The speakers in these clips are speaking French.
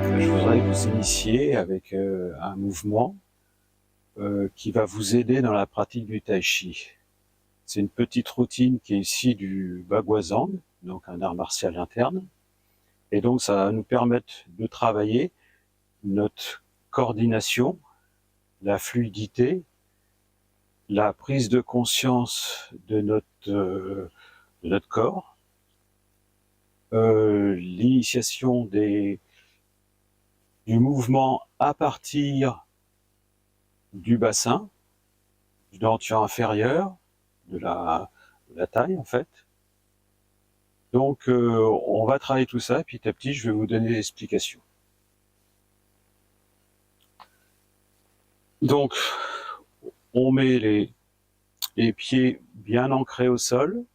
Je voudrais vous initier avec un mouvement qui va vous aider dans la pratique du tai chi. C'est une petite routine qui est issue du Baguazhang, donc un art martial interne. Et donc ça va nous permettre de travailler notre coordination, la fluidité, la prise de conscience de notre corps, l'initiation du mouvement à partir du bassin, du denture inférieure, de la taille en fait. Donc on va travailler tout ça, petit à petit je vais vous donner l'explication. Donc on met les pieds bien ancrés au sol.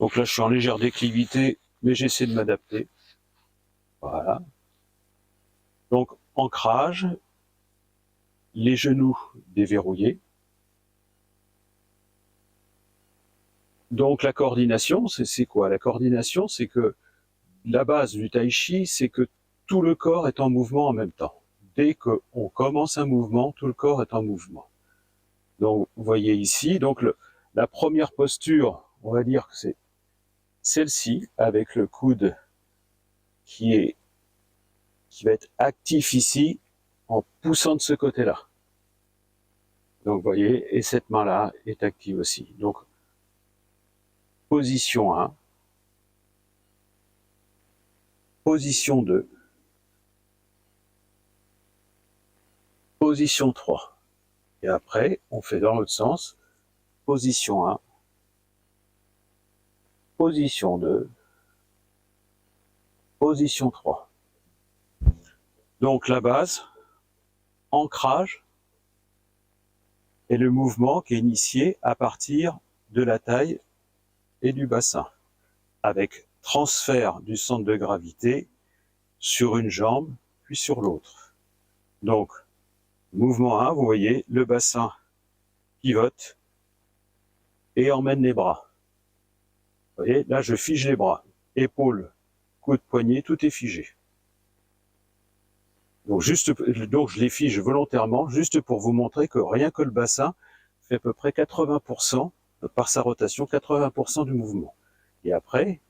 Donc là je suis en légère déclivité, mais j'essaie de m'adapter. Voilà. Donc ancrage, les genoux déverrouillés. Donc la coordination, c'est quoi? La coordination, c'est que la base du tai chi, c'est que tout le corps est en mouvement en même temps. Dès qu'on commence un mouvement, tout le corps est en mouvement. Donc vous voyez ici, donc la première posture, on va dire que c'est celle-ci, avec le coude qui va être actif ici, en poussant de ce côté-là. Donc vous voyez, et cette main-là est active aussi. Donc position 1, position 2, position 3. Et après, on fait dans l'autre sens, position 1, position 2, position 3. Donc la base, ancrage, et le mouvement qui est initié à partir de la taille et du bassin, avec transfert du centre de gravité sur une jambe, puis sur l'autre. Donc, mouvement 1, vous voyez, le bassin pivote et emmène les bras. Vous voyez, là je fige les bras, épaules, coude, poignet, tout est figé. Donc je les fige volontairement, juste pour vous montrer que rien que le bassin fait à peu près 80%, par sa rotation, 80% du mouvement. Et après,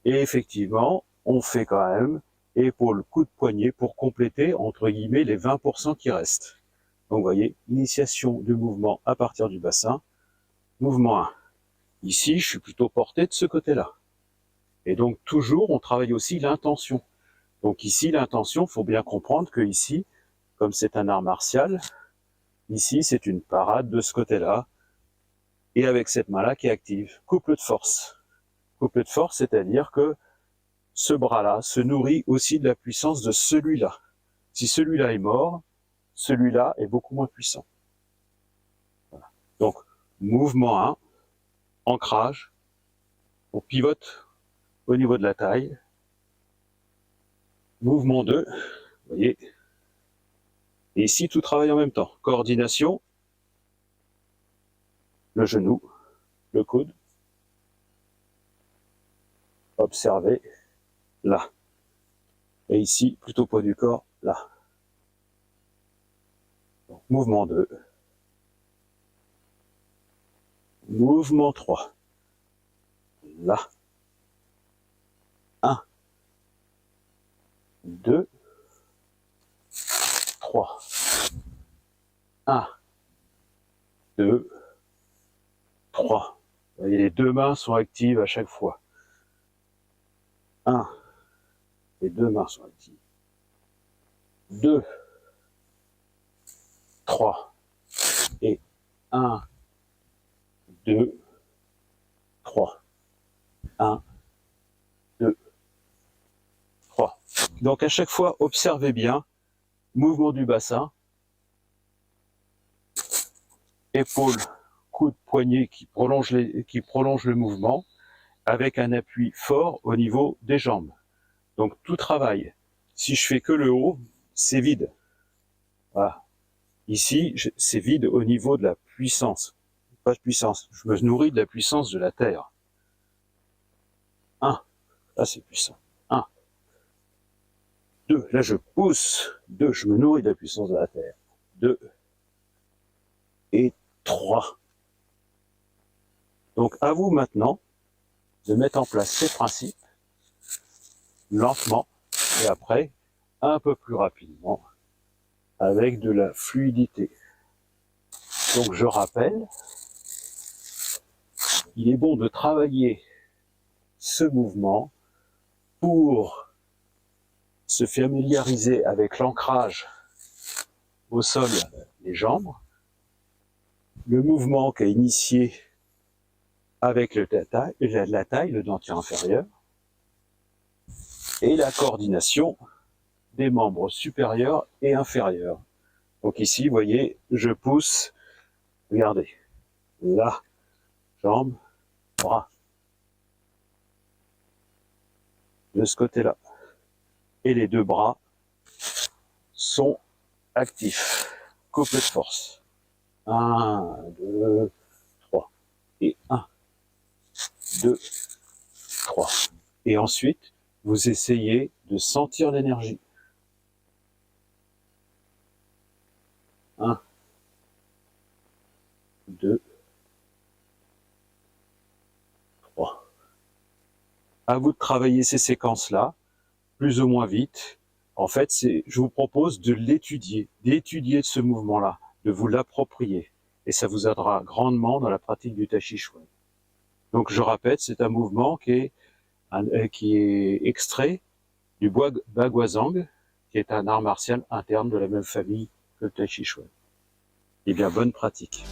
et effectivement, on fait quand même épaule, coude, poignet pour compléter, entre guillemets, les 20% qui restent. Donc vous voyez, initiation du mouvement à partir du bassin, mouvement 1. Ici, je suis plutôt porté de ce côté-là. Et donc toujours, on travaille aussi l'intention. Donc ici, l'intention, il faut bien comprendre que ici, comme c'est un art martial, ici c'est une parade de ce côté-là, et avec cette main-là qui est active. Couple de force. Couple de force, c'est-à-dire que ce bras-là se nourrit aussi de la puissance de celui-là. Si celui-là est mort, celui-là est beaucoup moins puissant. Voilà. Donc, mouvement 1, ancrage, on pivote au niveau de la taille. Mouvement 2, vous voyez. Et ici, tout travaille en même temps. Coordination, le genou, le coude. Observez, là. Et ici, plutôt poids du corps, là. Donc, mouvement 2. Mouvement 3. Là. 1, 2, 3. 1, 2, 3. Vous voyez, les deux mains sont actives à chaque fois. 1, les deux mains sont actives. 2, 3. Et 1, 2, 3. 1, 2, 3. Donc à chaque fois, observez bien, mouvement du bassin, épaule, coude, poignet qui prolonge le mouvement, avec un appui fort au niveau des jambes. Donc tout travaille. Si je fais que le haut, c'est vide. Voilà. Ici, c'est vide au niveau de la puissance. Pas de puissance. Je me nourris de la puissance de la terre. 1. Là, c'est puissant. 1. 2, là je pousse, 2, je me nourris de la puissance de la Terre, 2, et 3. Donc à vous maintenant de mettre en place ces principes, lentement, et après, un peu plus rapidement, avec de la fluidité. Donc je rappelle, il est bon de travailler ce mouvement pour se familiariser avec l'ancrage au sol, les jambes, le mouvement qu'a initié avec la taille, le dentier inférieur, et la coordination des membres supérieurs et inférieurs. Donc ici, vous voyez, je pousse, regardez, là, jambes, bras, de ce côté-là. Et les deux bras sont actifs. Couple de force. 1, 2, 3. Et 1, 2, 3. Et ensuite, vous essayez de sentir l'énergie. 1, 2, 3. À vous de travailler ces séquences-là, plus ou moins vite. En fait, je vous propose de l'étudier, d'étudier ce mouvement-là, de vous l'approprier. Et ça vous aidera grandement dans la pratique du Tai Chi Chuan. Donc je répète, c'est un mouvement qui est extrait du Baguazhang, qui est un art martial interne de la même famille que le Tai Chi Chuan. Eh bien, bonne pratique.